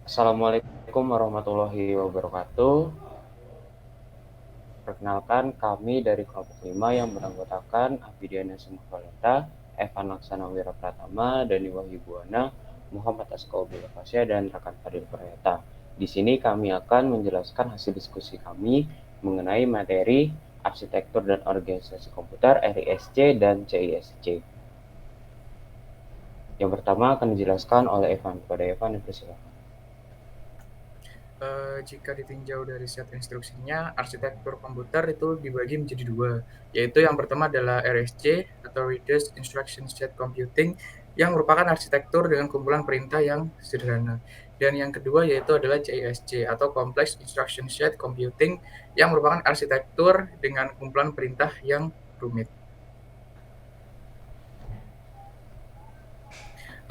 Assalamualaikum warahmatullahi wabarakatuh. Perkenalkan, kami dari kelompok 5 yang beranggotakan Afidiana Sumavaleta, Evan Laksana Wirapratama, Dani Wahyubuana, Muhammad Asko Bilafasya, dan rekan Fadil Prayata. Di sini kami akan menjelaskan hasil diskusi kami mengenai materi arsitektur dan organisasi komputer RISC dan CISC. Yang pertama akan dijelaskan oleh Evan. Kepada Evan, dipersilakan. Jika ditinjau dari set instruksinya, arsitektur komputer itu dibagi menjadi dua, yaitu yang pertama adalah RSC atau Reduced Instruction Set Computing, yang merupakan arsitektur dengan kumpulan perintah yang sederhana. Dan yang kedua yaitu adalah CISC atau Complex Instruction Set Computing, yang merupakan arsitektur dengan kumpulan perintah yang rumit.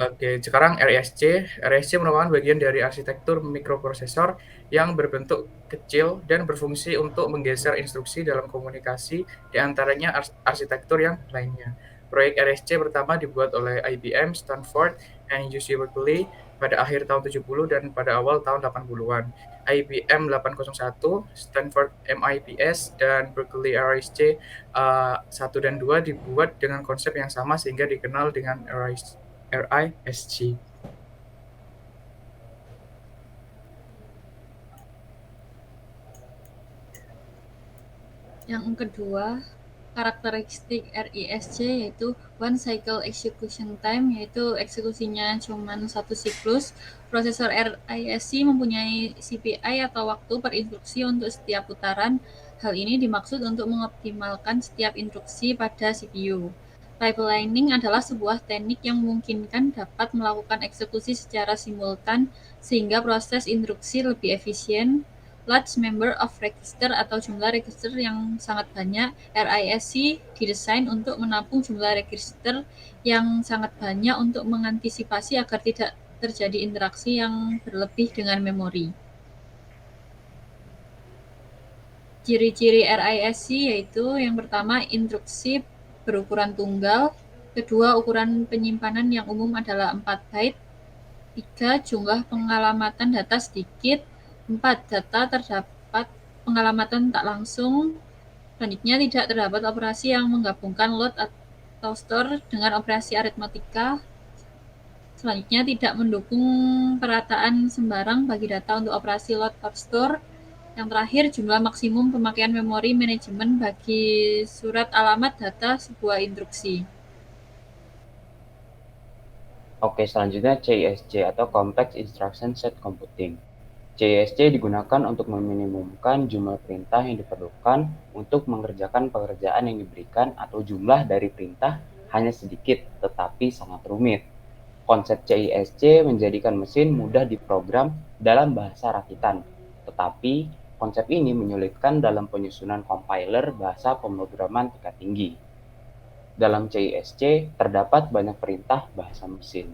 Oke, sekarang RISC. RISC merupakan bagian dari arsitektur mikroprosesor yang berbentuk kecil dan berfungsi untuk menggeser instruksi dalam komunikasi di antaranya arsitektur yang lainnya. Proyek RISC pertama dibuat oleh IBM, Stanford, dan UC Berkeley pada akhir tahun 70 dan pada awal tahun 80-an. IBM 801, Stanford MIPS, dan Berkeley RISC 1 dan 2 dibuat dengan konsep yang sama sehingga dikenal dengan RISC. Yang kedua, karakteristik RISC yaitu one cycle execution time, yaitu eksekusinya cuma satu siklus. Prosesor RISC mempunyai CPI atau waktu per instruksi untuk setiap putaran. Hal ini dimaksud untuk mengoptimalkan setiap instruksi pada CPU. Pipelining adalah sebuah teknik yang memungkinkan dapat melakukan eksekusi secara simultan sehingga proses instruksi lebih efisien. Large number of register atau jumlah register yang sangat banyak. RISC didesain untuk menampung jumlah register yang sangat banyak untuk mengantisipasi agar tidak terjadi interaksi yang berlebih dengan memori. Ciri-ciri RISC yaitu yang pertama, instruksi berukuran tunggal. Kedua, ukuran penyimpanan yang umum adalah 4 byte. 3, jumlah pengalamatan data sedikit. 4, data terdapat pengalamatan tak langsung. Selanjutnya, tidak terdapat operasi yang menggabungkan load atau store dengan operasi aritmatika. Selanjutnya, tidak mendukung perataan sembarang bagi data untuk operasi load or store. Yang terakhir, jumlah maksimum pemakaian memori manajemen bagi surat alamat data sebuah instruksi. Oke, selanjutnya CISC atau Complex Instruction Set Computing. CISC digunakan untuk meminimumkan jumlah perintah yang diperlukan untuk mengerjakan pekerjaan yang diberikan atau jumlah dari perintah hanya sedikit tetapi sangat rumit. Konsep CISC menjadikan mesin mudah diprogram dalam bahasa rakitan, tetapi konsep ini menyulitkan dalam penyusunan compiler bahasa pemrograman tingkat tinggi. Dalam CISC terdapat banyak perintah bahasa mesin.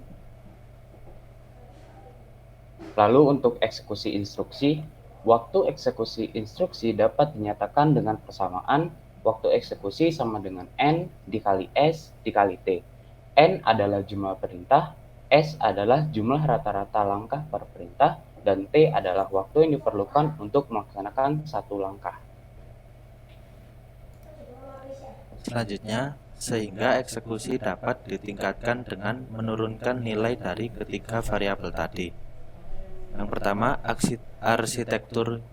Lalu untuk eksekusi instruksi, waktu eksekusi instruksi dapat dinyatakan dengan persamaan waktu eksekusi sama dengan N dikali S dikali T. N adalah jumlah perintah, S adalah jumlah rata-rata langkah per perintah, dan T adalah waktu yang diperlukan untuk melaksanakan satu langkah. Selanjutnya, sehingga eksekusi dapat ditingkatkan dengan menurunkan nilai dari ketiga variabel tadi. Yang pertama, arsitektur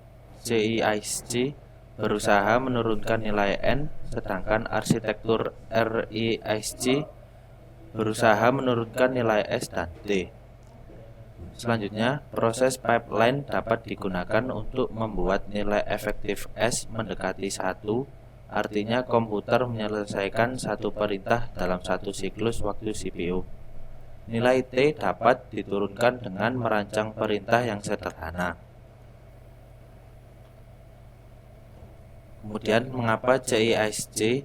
CISC berusaha menurunkan nilai N, sedangkan arsitektur RISC berusaha menurunkan nilai S dan T. Selanjutnya, proses pipeline dapat digunakan untuk membuat nilai efektif S mendekati 1, artinya komputer menyelesaikan satu perintah dalam satu siklus waktu CPU. Nilai T dapat diturunkan dengan merancang perintah yang sederhana. Kemudian, mengapa CISC?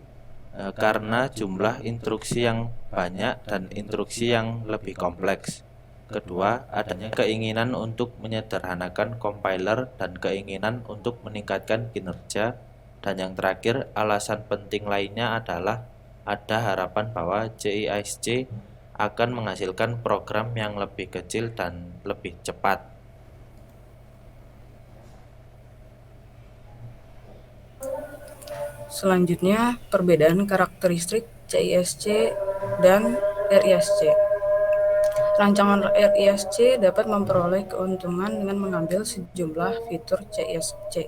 Karena jumlah instruksi yang banyak dan instruksi yang lebih kompleks. Kedua, adanya keinginan untuk menyederhanakan compiler dan keinginan untuk meningkatkan kinerja. Dan yang terakhir, alasan penting lainnya adalah ada harapan bahwa CISC akan menghasilkan program yang lebih kecil dan lebih cepat. Selanjutnya, perbedaan karakteristik CISC dan RISC. Rancangan RISC dapat memperoleh keuntungan dengan mengambil sejumlah fitur CISC,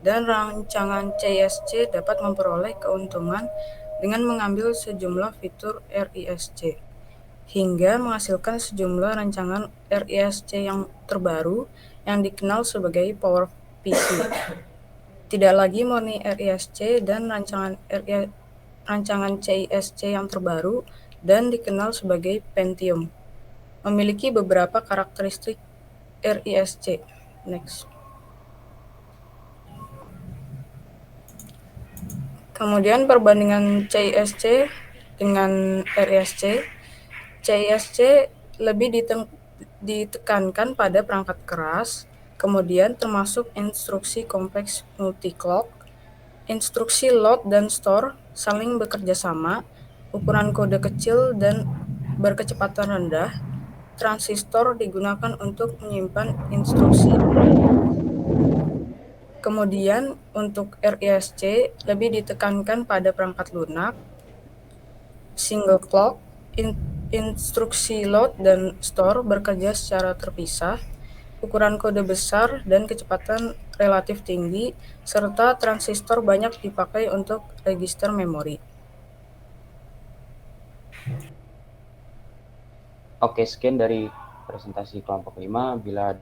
dan rancangan CISC dapat memperoleh keuntungan dengan mengambil sejumlah fitur RISC, hingga menghasilkan sejumlah rancangan RISC yang terbaru yang dikenal sebagai PowerPC. Tidak lagi murni RISC dan rancangan CISC yang terbaru dan dikenal sebagai Pentium memiliki beberapa karakteristik RISC. Next. Kemudian perbandingan CISC dengan RISC. CISC lebih ditekankan pada perangkat keras, kemudian termasuk instruksi kompleks multi-clock, instruksi load dan store saling bekerja sama, ukuran kode kecil dan berkecepatan rendah. Transistor digunakan untuk menyimpan instruksi. Kemudian untuk RISC lebih ditekankan pada perangkat lunak, single clock, instruksi load dan store bekerja secara terpisah, ukuran kode besar dan kecepatan relatif tinggi, serta transistor banyak dipakai untuk register memori. Oke, sekian dari presentasi kelompok 5. Bila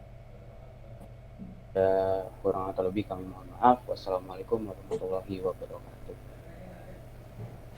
ada kurang atau lebih kami mohon maaf. Wassalamualaikum warahmatullahi wabarakatuh.